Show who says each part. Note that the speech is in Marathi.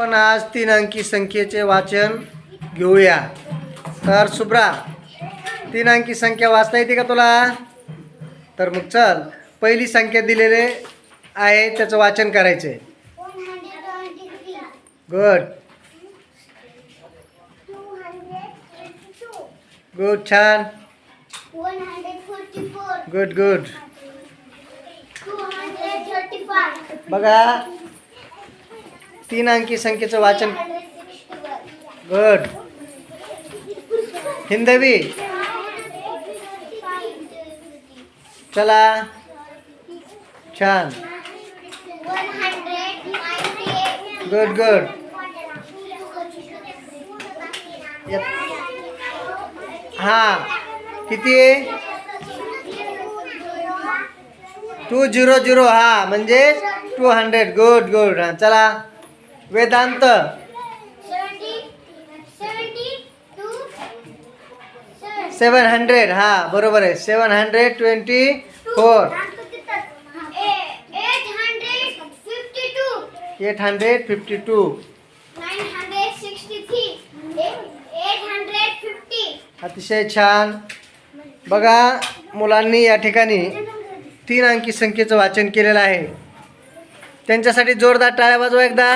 Speaker 1: आपण आज 3 अंकी संख्येचे वाचन घेऊया। तर शुभ्रा 3 अंकी संख्या वाचता येते का तुला? तर मग चल, पहिली संख्या दिलेले आहे त्याचं वाचन करायचे। गुड गुड, छान, गुड गुड। बघा 3 अंकी संख्येचं वाचन। गुड हिंदवी, चला, छान, गुड गुड। हां किती आहे? 200, हा म्हणजे 200। Good good. हां चला, वेदांत 700, हा बरोबर आहे, 724। 852,
Speaker 2: 850,
Speaker 1: अतिशय छान। बघा मुलांनी या ठिकाणी 3 अंकी संख्येचं वाचन केलेलं आहे, त्यांच्यासाठी जोरदार टाळ्या वाजवा एकदा।